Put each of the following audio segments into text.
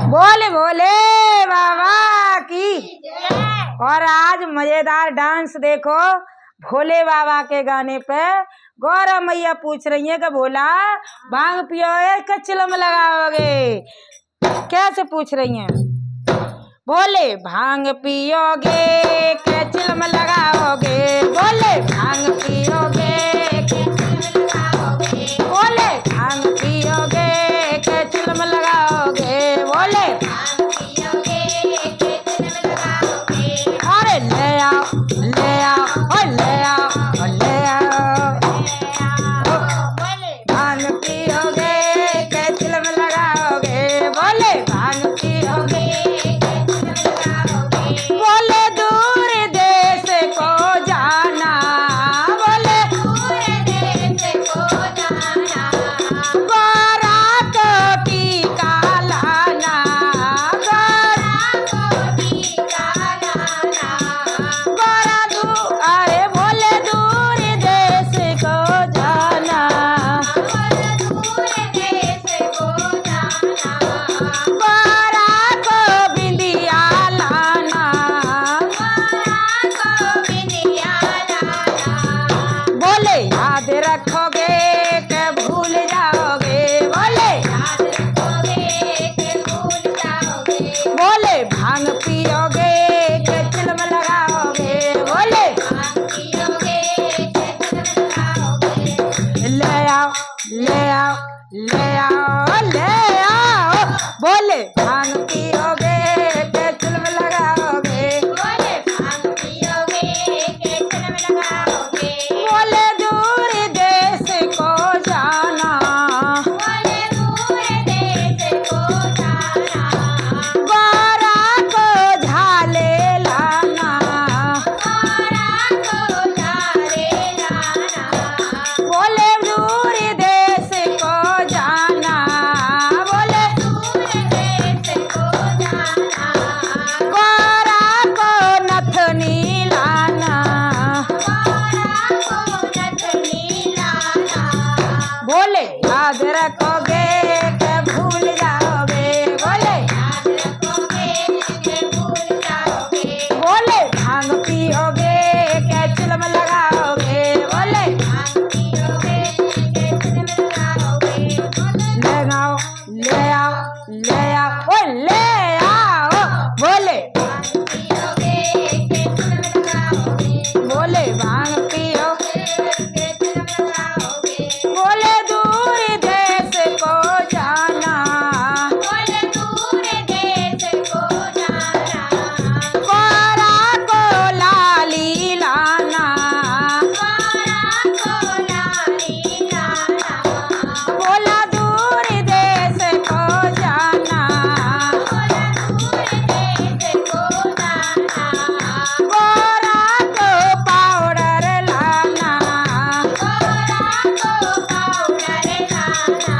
बोले बोले बाबा की। और आज मजेदार डांस देखो भोले बाबा के गाने पे। गौरव मैया पूछ रही है कि भोला भांग पियोगे कि चिलम लगाओगे? कैसे पूछ रही हैं? बोले भांग पियोगे कि चिलम लगाओगे? बोले भांग पियोगे कि चिलम लगाओगे? बोले भांग पियोगे कि चिलम लगाओगे? बोले भांग पियोगे कि चिलम लगाओगे? अरे ले आओ ले आओ और ले आओ और ले आओ। बोले भांग पियोगे कि चिलम लगाओगे? बोले भांग पियोगे बोले दूर देश को जाना? बोले दूर देश को जाना। गोरा को टीका लाना, गोरा को टीका लाना। गोरा अरे बोले दूर देश को जाना, बोले दूर देश को जाना। गोरा को बिंदिया लाना, बोले याद रखोगे कि भूल जाओगे? बोले याद रखोगे कि भूल जाओगे? बोले भांग पियोगे कि चिलम लगाओगे? बोले भांग पियोगे कि चिलम लगाओगे? ले आओ ले आओ ले आओ ले आओ। बोले भांग पियोगे कि चिलम लगाओगे? बोले भांग पियोगे कि चिलम लगाओगे? बोले दूर देश को जाना, बोले दूर देश को जाना। गोरा को झाले लाना, गोरा को झाले लाना। बोले दूर देश को जाना, बोले दूर देश को जाना। गोरा को नथनी लाना, गोरा को नथनी लाना। बोले याद रखोगे कि भूल जाओगे? बोले याद रखोगे कि भूल जाओगे? बोले भांग पियोगे कि चिलम लगाओगे? बोले भांग पियोगे कि चिलम लगाओगे? ले आओ ले आओ ले आओ ओ ले आओ। बोले भांग पियोगे कि चिलम लगाओगे? बोले भांग पियोगे कि चिलम लगाओगे? बोले दूर देश को जाना, बोले दूर देश को जाना। गोरा को लाली लाना, गोरा को लाली लाना। बोला दूर देश को जाना, बोला दूर देश को जाना। गोरा को पाउडर लाना, गोरा को पाउडर लाना।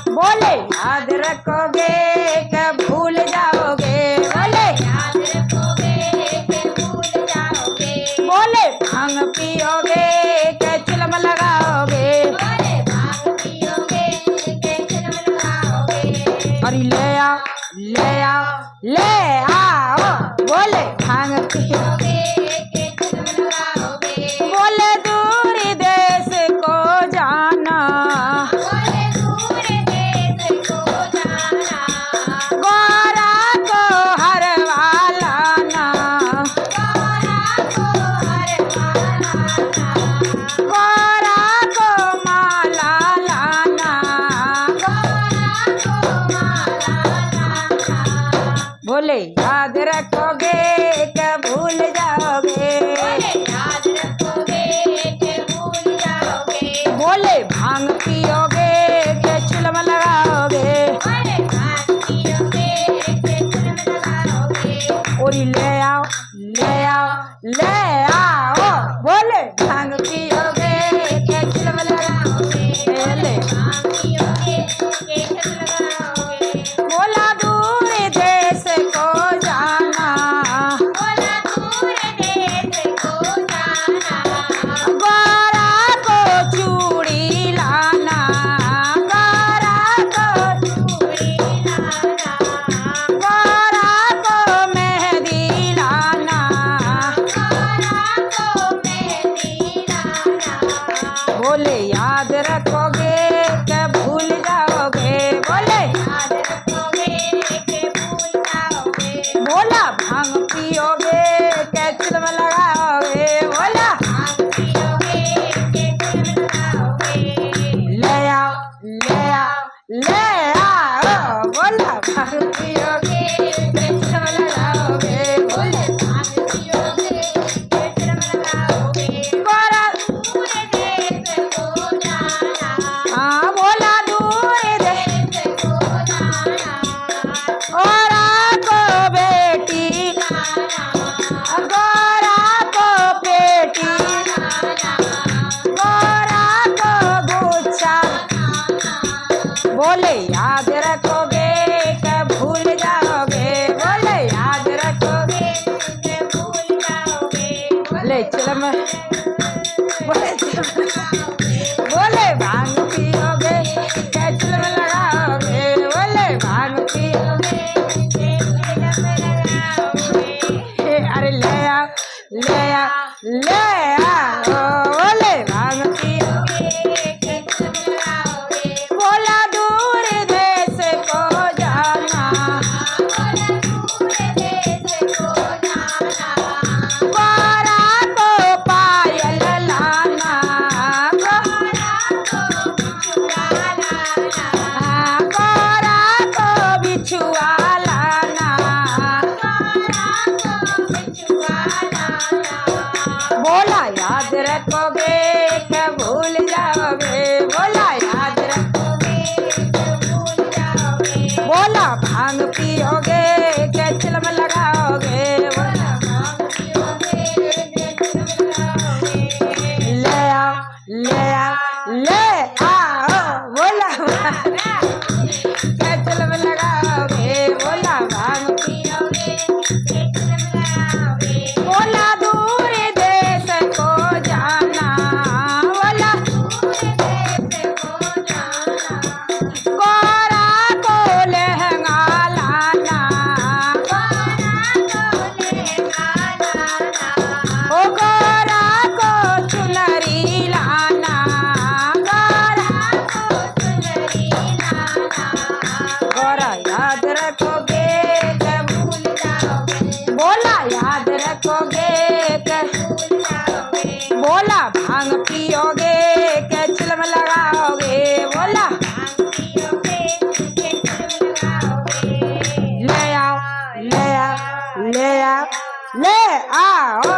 बोले याद रखोगे कि भूल जाओगे? बोले याद रखोगे कि भूल जाओगे? बोले भांग पियोगे कि चिलम लगाओगे? बोले भांग पियोगे कि चिलम लगाओगे? अरे ले आओ ले आओ ले आओ। बोले भांग पियोगे कि चिलम लगाओगे? बोले दूर देश को जाना, बोले दूर देश को जाना। गोरा को हरवा लाना, गोरा को हरवा लाना। गोरा को माला लाना, गोरा को माला लाना। बोले याद रखोगे कि भूल जाओगे? बोले याद रखोगे कि भूल जाओगे? बोले भांग पियोगे कि चिलम लगाओगे? बोले भांग पियोगे कि चिलम लगाओगे? और ले आओ ले आओ ले आओ। बोले भांग पियोगे कि चिलम लगाओगे? बोले भांग पियोगे कि चिलम लगाओगे? बोला दूर देश को जाना, बोला दूर देश को जाना। गोरा को चूड़ी लाना, गोरा को चूड़ी लाना। भांग पियोगे के चिलम लगाओगे बोले भांग पियोगे के चिलम लगाओगे गौरा दूर देश को जाना हाँ बोला दूर देश को जाना गौरा को बेटी गौरा को बेटी गौरा को गुच्छा बोले याद रखोगे कि भूल जाओगे बोले याद रखोगे कि भूल जाओगे बोले चिलम बोले भांग पियोगे कि चिलम लगाओगे बोले भांग पियोगे कि चिलम लगाओगे अरे ले आ ले आ ले आ बोले भांग पियोगे कि चिलम लगाओगे बोला दूर देश को जाना बोला दूर देश को जाना गौरा को पायल लाना गौरा को बिछुआ लाना गौरा को बिछुआ लाना गौरा को बिछुआ लाना बोला याद रखोगे कि भूल जाओगे बोला याद रखोगे कि भूल जाओगे बोला भांग पियोगे कि चिलम लगाओगे बोला भांग पियोगे कि चिलम लगाओगे ले आओ ले आओ ले आओ बोला कि चिलम लगाओगे बोला भांग पियोगे कि चिलम लगाओगे बोला दूर देश को जाना बोला दूर देश को जाना गौरा को लहंगा लाना गौरा को लहंगा लाना ओ गौरा को चुनरी लाना गौरा को चुनरी लाना गौरा याद रखोगे कि भूल जाओगे बोला याद रखोगे कि भूल जाओगे बोला भांग पियोगे कि चिलम लगाओगे बोला भांग पियोगे कि चिलम लगाओगे ले आओ ले आओ ले आओ ले आओ